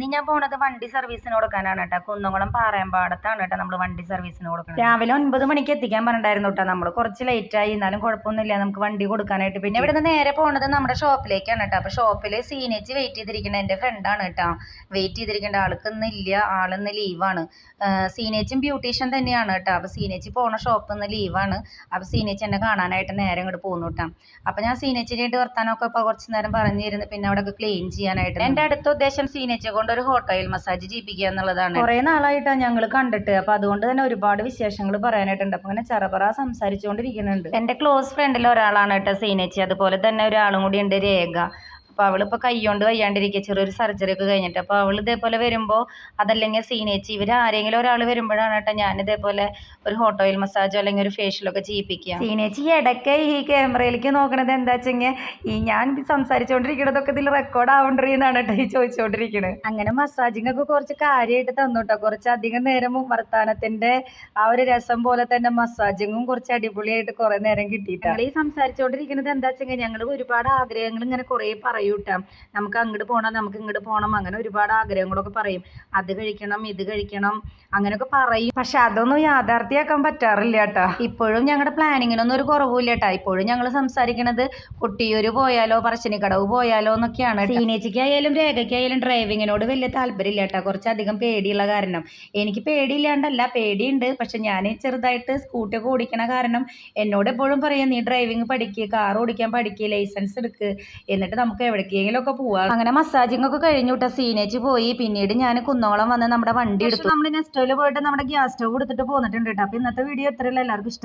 ഇനി ഞാൻ പോണത് വണ്ടി സർവീസിന് കൊടുക്കാനാണ് കേട്ടോ. കുന്നംകുളം പാറയമ്പാടത്താണ് കേട്ടോ നമ്മൾ വണ്ടി സർവീസിന് കൊടുക്കുന്നത്. രാവിലെ 9 മണിക്ക് എത്തിക്കാൻ പറഞ്ഞിട്ടുണ്ടായിരുന്നു കേട്ടോ. നമ്മൾ കുറച്ച് ലേറ്റായി, എന്നാലും കുഴപ്പമൊന്നുമില്ല നമുക്ക് വണ്ടി കൊടുക്കാനായിട്ട്. പിന്നെ ഇവിടെ നിന്ന് നേരെ പോണത് നമ്മുടെ ഷോപ്പിലേക്കാണ് കേട്ടോ. അപ്പോൾ ഷോപ്പിൽ സീനേച്ചി വെയിറ്റ് ചെയ്തിരിക്കുന്നത് എൻ്റെ ഫ്രണ്ടാണ് കേട്ടോ. വെയിറ്റ് ചെയ്തിരിക്കേണ്ട ആൾക്കൊന്നില്ല, ആളിന്ന് ലീവാണ്. സീനേച്ചും ബ്യൂട്ടീഷ്യൻ തന്നെയാണ് കേട്ടോ. അപ്പോൾ സീനേച്ചി പോണ ഷോപ്പിൽ നിന്ന് ലീവാണ്. അപ്പോൾ സീനേച്ചി എന്നെ കാണാനായിട്ട് നേരെ ഇങ്ങോട്ട് പോകുന്നു കേട്ടോ. അപ്പോൾ ഞാൻ സീനേച്ചിനായിട്ട് വർത്താനമൊക്കെ ഇപ്പോൾ കുറച്ച് നേരം പറഞ്ഞിരുന്നു. പിന്നെ അവിടെ ക്ലീൻ ചെയ്യാനായിട്ട് എൻ്റെ അടുത്ത ഉദ്ദേശം സീനേച്ചിയെ കൊണ്ട് ഒരു ഹോട്ട് ഓയിൽ മസാജ് ചെയ്യിപ്പിക്കുക എന്നുള്ളതാണ്. കുറേ നാളായിട്ടാണ് ഞങ്ങൾ കണ്ടിട്ട്. അപ്പോൾ അതുകൊണ്ട് തന്നെ ഒരുപാട് വിശേഷങ്ങൾ പറയാനായിട്ടുണ്ട്. അപ്പോൾ അങ്ങനെ ചറപറ സംസാരിച്ചുകൊണ്ടിരിക്കുന്നുണ്ട്. എൻ്റെ ക്ലോസ് ഫ്രണ്ടിൽ ഒരാളാണ് കേട്ടോ സീനേച്ചി. അതുപോലെ തന്നെ ഒരാളും കൂടി ഉണ്ട്, രേഖ. അപ്പോൾ അവളിപ്പോൾ കൈകൊണ്ട് വയ്യാണ്ടിരിക്കുക, ചെറിയൊരു സർജറി ഒക്കെ കഴിഞ്ഞിട്ട്. അപ്പോൾ അവൾ ഇതേപോലെ വരുമ്പോൾ, അതല്ലെങ്കിൽ സീനേച്ചി, ഇവർ ആരെങ്കിലും ഒരാൾ വരുമ്പോഴാണ് കേട്ടോ ഞാൻ ഇതേപോലെ ഒരു ഹോട്ട് ഓയിൽ മസാജോ അല്ലെങ്കിൽ ഒരു ഫേഷ്യലൊക്കെ ചെയ്യിപ്പിക്കുക. സീനേച്ചി ഇടയ്ക്ക് ഈ ക്യാമറയിലേക്ക് നോക്കണത് എന്താ വെച്ചെങ്കിൽ ഞാൻ സംസാരിച്ചുകൊണ്ടിരിക്കണതൊക്കെ ഇതിൽ റെക്കോർഡ് ആവണ്ടെന്നാണ് കേട്ടോ ഈ ചോദിച്ചുകൊണ്ടിരിക്കുന്നത്. അങ്ങനെ മസാജിങ് ഒക്കെ കുറച്ച് കാര്യമായിട്ട് തന്നു കേട്ടോ. കുറച്ചധികം നേരം വർത്താനത്തിൻ്റെ ആ ഒരു രസം പോലെ തന്നെ മസാജിങ്ങും കുറച്ച് അടിപൊളിയായിട്ട് കുറേ നേരം കിട്ടിയിട്ടാണ്. ഈ സംസാരിച്ചുകൊണ്ടിരിക്കുന്നത് എന്താ വെച്ചെങ്കിൽ ഞങ്ങൾ ഒരുപാട് ആഗ്രഹങ്ങൾ ഇങ്ങനെ കുറേ പറയൂട്ടാ. നമുക്ക് അങ്ങോട്ട് പോകണം, നമുക്ക് ഇങ്ങോട്ട് പോകണം, അങ്ങനെ ഒരുപാട് ആഗ്രഹങ്ങളൊക്കെ പറയും. അത് കഴിക്കണം, ഇത് കഴിക്കണം, അങ്ങനെയൊക്കെ പറയും. പക്ഷെ അതൊന്നും യാഥാർത്ഥ്യമാക്കാൻ പറ്റാറില്ല കേട്ടോ. ഇപ്പോഴും ഞങ്ങളുടെ പ്ലാനിങ്ങിനൊന്നും ഒരു കുറവില്ല കേട്ടോ. ഇപ്പോഴും ഞങ്ങൾ സംസാരിക്കണത് കൊട്ടിയൂർ പോയാലോ പറശ്ശിനിക്കടവ് പോയാലോ എന്നൊക്കെയാണ്. സീനേച്ചിക്കായാലും രേഖയ്ക്കായാലും ഡ്രൈവിങ്ങിനോട് വലിയ താല്പര്യമില്ല കേട്ടോ. കുറച്ചധികം പേടിയുള്ള കാരണം. എനിക്ക് പേടിയില്ലാണ്ടല്ല, പേടിയുണ്ട്. പക്ഷെ ഞാൻ ചെറുതായിട്ട് സ്കൂട്ടിയൊക്കെ ഓടിക്കണ കാരണം എന്നോട് എപ്പോഴും പറയാം, നീ ഡ്രൈവിങ് പഠിക്കുക, കാർ ഓടിക്കാൻ പഠിക്കുക, ലൈസൻസ് എടുക്കുക, എന്നിട്ട് നമുക്ക് എവിടേക്കെങ്കിലും ഒക്കെ പോവാം. അങ്ങനെ മസാജിങ് ഒക്കെ കഴിഞ്ഞു കേട്ടോ. സീനേച്ചി പോയി. പിന്നീട് ഞാൻ കുന്നോളം വന്ന് നമ്മുടെ വണ്ടി എടുത്തു. നമ്മൾ നെസ്റ്റോയിൽ പോയിട്ട് നമ്മുടെ ഗ്യാസ് സ്റ്റവ് എടുത്തിട്ട് പോന്നിട്ടുണ്ട് കേട്ടോ. അപ്പോൾ ഇന്നത്തെ വീഡിയോ ഇത്രയല്ല. എല്ലാവർക്കും ഇഷ്ടമായി.